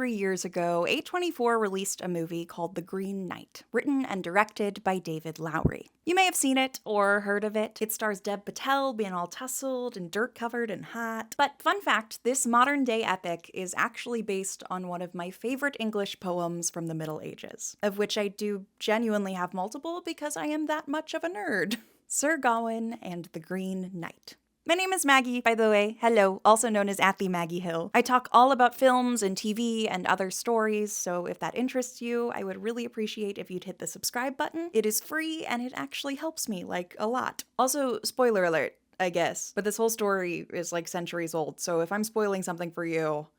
3 years ago, A24 released a movie called The Green Knight, written and directed by David Lowery. You may have seen it or heard of it. It stars Dev Patel being all tussled and dirt-covered and hot. But fun fact, this modern-day epic is actually based on one of my favorite English poems from the Middle Ages, of which I do genuinely have multiple because I am that much of a nerd. Sir Gawain and the Green Knight. My name is Maggie, by the way. Hello, also known as @the Maggie Hill. I talk all about films and TV and other stories, so if that interests you, I would really appreciate if you'd hit the subscribe button. It is free and it actually helps me, like, a lot. Also, spoiler alert, I guess, but this whole story is like centuries old, so if I'm spoiling something for you,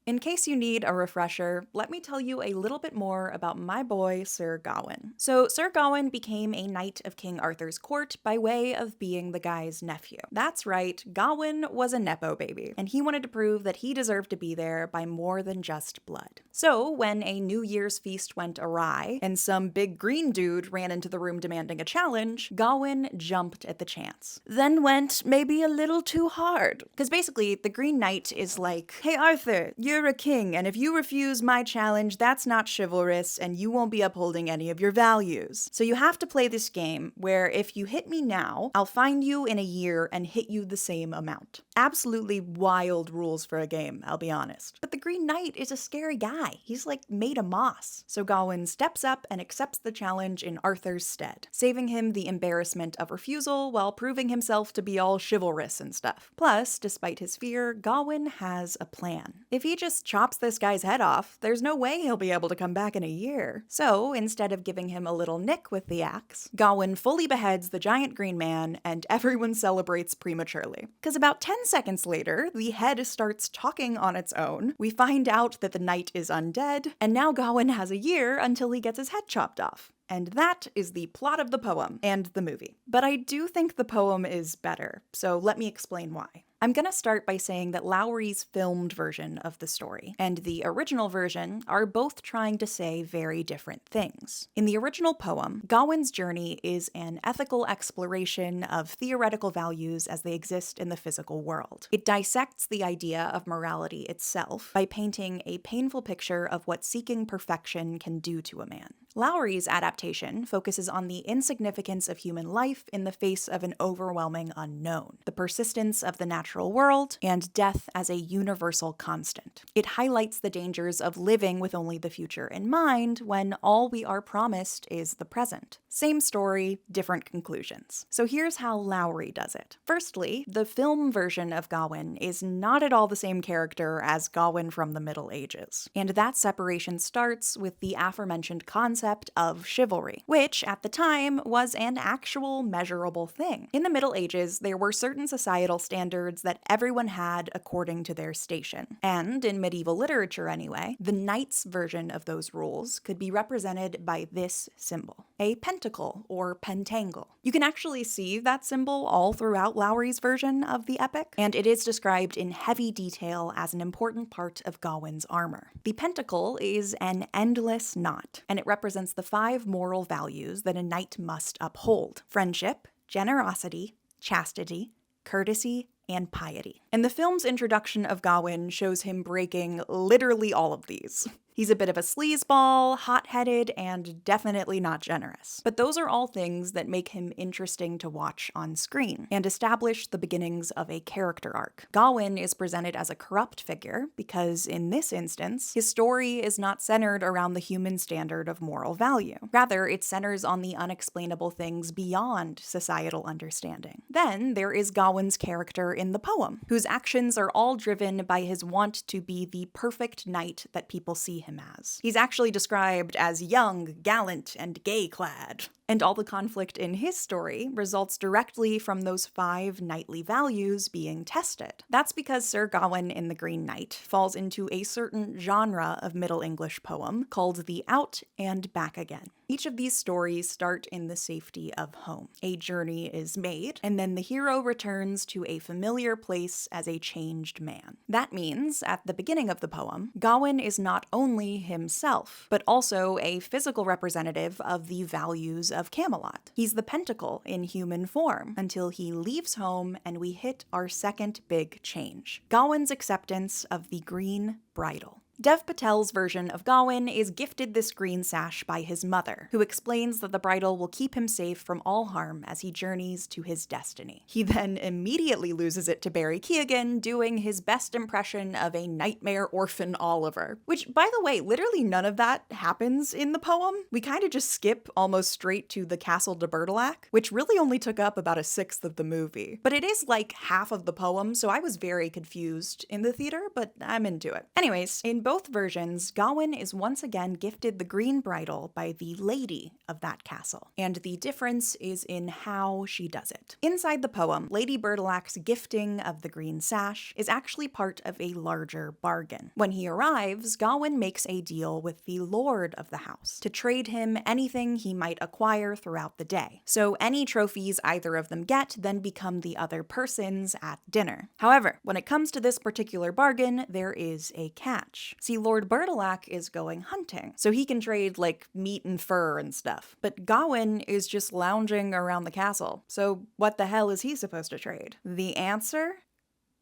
in case you need a refresher, let me tell you a little bit more about my boy, Sir Gawain. So, Sir Gawain became a knight of King Arthur's court by way of being the guy's nephew. That's right, Gawain was a nepo baby, and he wanted to prove that he deserved to be there by more than just blood. So, when a New Year's feast went awry, and some big green dude ran into the room demanding a challenge, Gawain jumped at the chance. Then went maybe a little too hard. Because basically, the Green Knight is like, hey Arthur, you're a king, and if you refuse my challenge, that's not chivalrous, and you won't be upholding any of your values. So you have to play this game where if you hit me now, I'll find you in a year and hit you the same amount. Absolutely wild rules for a game, I'll be honest. But the Green Knight is a scary guy. He's like made of moss. So Gawain steps up and accepts the challenge in Arthur's stead, saving him the embarrassment of refusal while proving himself to be all chivalrous and stuff. Plus, despite his fear, Gawain has a plan. If he just chops this guy's head off, there's no way he'll be able to come back in a year. So, instead of giving him a little nick with the axe, Gawain fully beheads the giant green man, and everyone celebrates prematurely. Because about 10 seconds later, the head starts talking on its own, we find out that the knight is undead, and now Gawain has a year until he gets his head chopped off. And that is the plot of the poem and the movie. But I do think the poem is better, so let me explain why. I'm gonna start by saying that Lowery's filmed version of the story and the original version are both trying to say very different things. In the original poem, Gawain's journey is an ethical exploration of theoretical values as they exist in the physical world. It dissects the idea of morality itself by painting a painful picture of what seeking perfection can do to a man. Lowery's adaptation focuses on the insignificance of human life in the face of an overwhelming unknown, the persistence of the natural world, and death as a universal constant. It highlights the dangers of living with only the future in mind when all we are promised is the present. Same story, different conclusions. So here's how Lowery does it. Firstly, the film version of Gawain is not at all the same character as Gawain from the Middle Ages. And that separation starts with the aforementioned concept of chivalry, which at the time was an actual measurable thing. In the Middle Ages, there were certain societal standards that everyone had according to their station. And in medieval literature anyway, the knight's version of those rules could be represented by this symbol, a pentacle or pentangle. You can actually see that symbol all throughout Lowery's version of the epic, and it is described in heavy detail as an important part of Gawain's armor. The pentacle is an endless knot, and it represents the 5 moral values that a knight must uphold: friendship, generosity, chastity, courtesy, and piety. And the film's introduction of Gawain shows him breaking literally all of these. He's a bit of a sleazeball, hot-headed, and definitely not generous. But those are all things that make him interesting to watch on screen and establish the beginnings of a character arc. Gawain is presented as a corrupt figure because, in this instance, his story is not centered around the human standard of moral value. Rather, it centers on the unexplainable things beyond societal understanding. Then there is Gawain's character in the poem, whose actions are all driven by his want to be the perfect knight that people see him as. He's actually described as young, gallant, and gay-clad. And all the conflict in his story results directly from those 5 knightly values being tested. That's because Sir Gawain in The Green Knight falls into a certain genre of Middle English poem called the out and back again. Each of these stories start in the safety of home. A journey is made, and then the hero returns to a familiar place as a changed man. That means, at the beginning of the poem, Gawain is not only himself, but also a physical representative of the values of Camelot. He's the pentacle in human form until he leaves home and we hit our second big change: Gawain's acceptance of the green bridle. Dev Patel's version of Gawain is gifted this green sash by his mother, who explains that the bridle will keep him safe from all harm as he journeys to his destiny. He then immediately loses it to Barry Keoghan, doing his best impression of a nightmare orphan Oliver. Which, by the way, literally none of that happens in the poem. We kind of just skip almost straight to the Castle de Bertilac, which really only took up about a sixth of the movie. But it is like half of the poem, so I was very confused in the theater, but I'm into it. Anyways, in both versions, Gawain is once again gifted the green bridle by the lady of that castle, and the difference is in how she does it. Inside the poem, Lady Bertilac's gifting of the green sash is actually part of a larger bargain. When he arrives, Gawain makes a deal with the lord of the house to trade him anything he might acquire throughout the day. So any trophies either of them get then become the other person's at dinner. However, when it comes to this particular bargain, there is a catch. See, Lord Bertilac is going hunting, so he can trade, like, meat and fur and stuff. But Gawain is just lounging around the castle, so what the hell is he supposed to trade? The answer?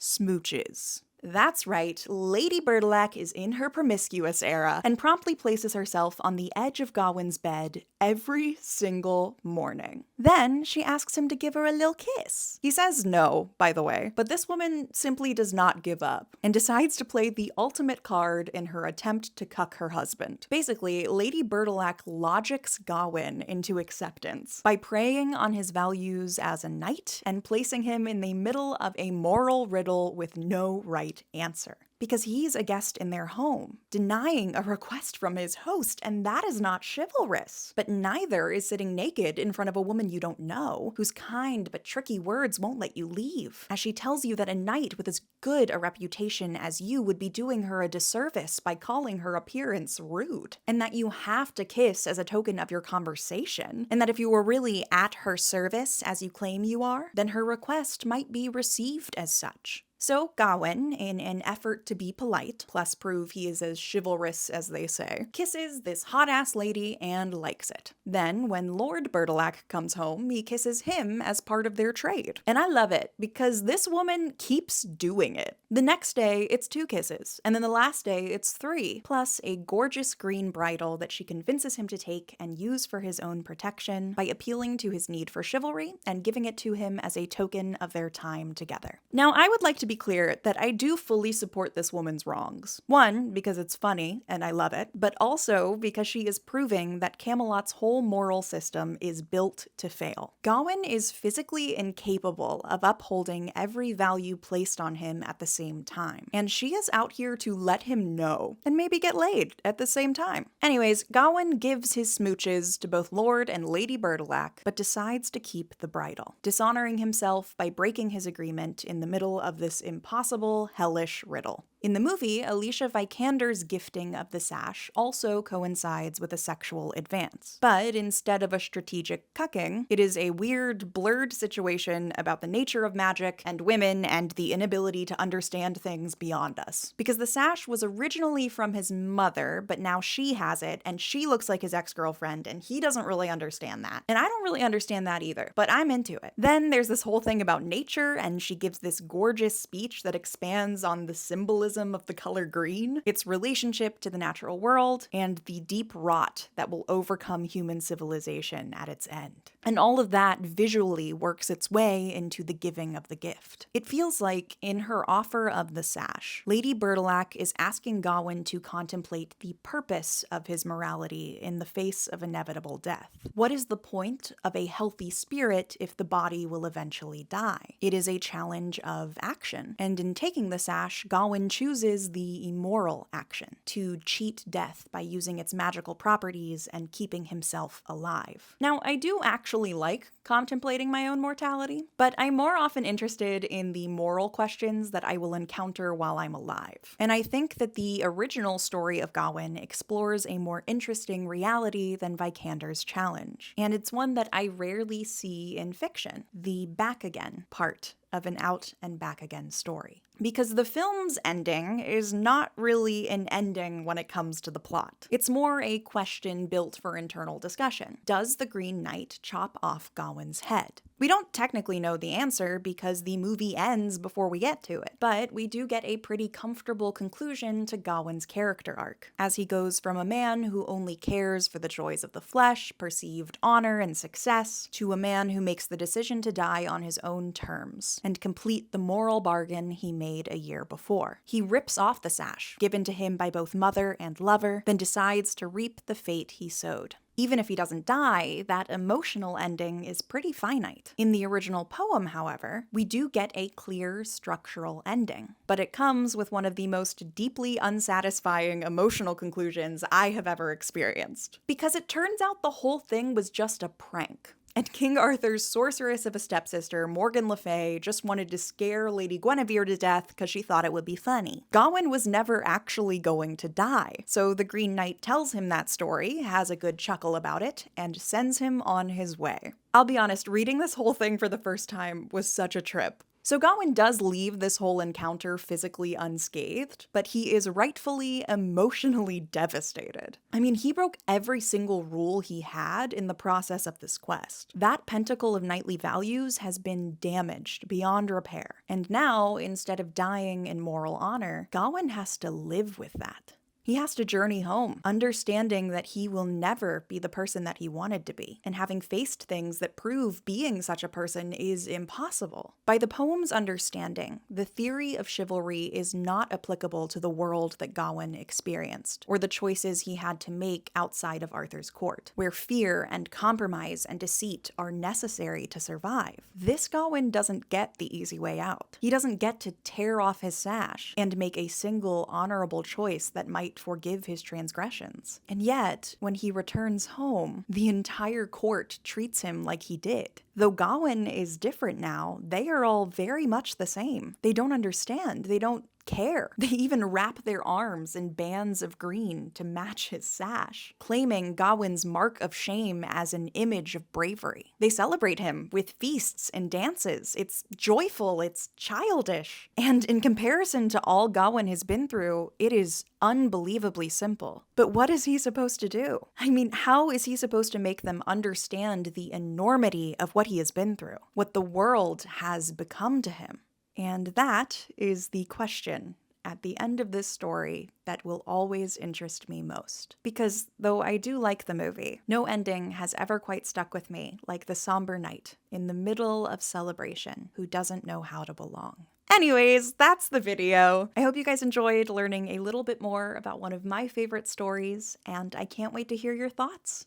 Smooches. That's right, Lady Bertilac is in her promiscuous era and promptly places herself on the edge of Gawain's bed every single morning. Then she asks him to give her a little kiss. He says no, by the way, but this woman simply does not give up and decides to play the ultimate card in her attempt to cuck her husband. Basically, Lady Bertilac logics Gawain into acceptance by preying on his values as a knight and placing him in the middle of a moral riddle with no right answer. Because he's a guest in their home, denying a request from his host, and that is not chivalrous. But neither is sitting naked in front of a woman you don't know, whose kind but tricky words won't let you leave, as she tells you that a knight with as good a reputation as you would be doing her a disservice by calling her appearance rude, and that you have to kiss as a token of your conversation, and that if you were really at her service as you claim you are, then her request might be received as such. So Gawain, in an effort to be polite, plus prove he is as chivalrous as they say, kisses this hot-ass lady and likes it. Then, when Lord Bertilac comes home, he kisses him as part of their trade. And I love it, because this woman keeps doing it. The next day, it's 2 kisses, and then the last day, it's 3, plus a gorgeous green bridle that she convinces him to take and use for his own protection by appealing to his need for chivalry and giving it to him as a token of their time together. Now, I would like to be clear that I do fully support this woman's wrongs. One, because it's funny and I love it, but also because she is proving that Camelot's whole moral system is built to fail. Gawain is physically incapable of upholding every value placed on him at the same time, and she is out here to let him know and maybe get laid at the same time. Anyways, Gawain gives his smooches to both Lord and Lady Bertilac, but decides to keep the bridle, dishonoring himself by breaking his agreement in the middle of this impossible, hellish riddle. In the movie, Alicia Vikander's gifting of the sash also coincides with a sexual advance. But instead of a strategic cucking, it is a weird, blurred situation about the nature of magic and women and the inability to understand things beyond us. Because the sash was originally from his mother, but now she has it, and she looks like his ex-girlfriend, and he doesn't really understand that. And I don't really understand that either, but I'm into it. Then there's this whole thing about nature, and she gives this gorgeous speech that expands on the symbolism of the color green, its relationship to the natural world, and the deep rot that will overcome human civilization at its end. And all of that visually works its way into the giving of the gift. It feels like, in her offer of the sash, Lady Bertilac is asking Gawain to contemplate the purpose of his morality in the face of inevitable death. What is the point of a healthy spirit if the body will eventually die? It is a challenge of action, and in taking the sash, Gawain chooses the immoral action, to cheat death by using its magical properties and keeping himself alive. Now, I do actually like contemplating my own mortality, but I'm more often interested in the moral questions that I will encounter while I'm alive. And I think that the original story of Gawain explores a more interesting reality than Vikander's challenge, and it's one that I rarely see in fiction, the back again part of an out and back again story. Because the film's ending is not really an ending when it comes to the plot. It's more a question built for internal discussion. Does the Green Knight chop off Gawain's head? We don't technically know the answer because the movie ends before we get to it, but we do get a pretty comfortable conclusion to Gawain's character arc, as he goes from a man who only cares for the joys of the flesh, perceived honor and success, to a man who makes the decision to die on his own terms, and complete the moral bargain he made a year before. He rips off the sash, given to him by both mother and lover, then decides to reap the fate he sowed. Even if he doesn't die, that emotional ending is pretty finite. In the original poem, however, we do get a clear structural ending, but it comes with one of the most deeply unsatisfying emotional conclusions I have ever experienced. Because it turns out the whole thing was just a prank. And King Arthur's sorceress of a stepsister, Morgan Le Fay, just wanted to scare Lady Guinevere to death because she thought it would be funny. Gawain was never actually going to die, so the Green Knight tells him that story, has a good chuckle about it, and sends him on his way. I'll be honest, reading this whole thing for the first time was such a trip. So Gawain does leave this whole encounter physically unscathed, but he is rightfully emotionally devastated. I mean, he broke every single rule he had in the process of this quest. That pentacle of knightly values has been damaged beyond repair, and now, instead of dying in moral honor, Gawain has to live with that. He has to journey home, understanding that he will never be the person that he wanted to be, and having faced things that prove being such a person is impossible. By the poem's understanding, the theory of chivalry is not applicable to the world that Gawain experienced, or the choices he had to make outside of Arthur's court, where fear and compromise and deceit are necessary to survive. This Gawain doesn't get the easy way out. He doesn't get to tear off his sash and make a single honorable choice that might forgive his transgressions. And yet, when he returns home, the entire court treats him like he did. Though Gawain is different now, they are all very much the same. They don't understand. They don't care. They even wrap their arms in bands of green to match his sash, claiming Gawain's mark of shame as an image of bravery. They celebrate him with feasts and dances. It's joyful, it's childish. And in comparison to all Gawain has been through, it is unbelievably simple. But what is he supposed to do? I mean, how is he supposed to make them understand the enormity of what he has been through, what the world has become to him? And that is the question at the end of this story that will always interest me most. Because though I do like the movie, no ending has ever quite stuck with me like the somber knight in the middle of celebration who doesn't know how to belong. Anyways, that's the video. I hope you guys enjoyed learning a little bit more about one of my favorite stories, and I can't wait to hear your thoughts.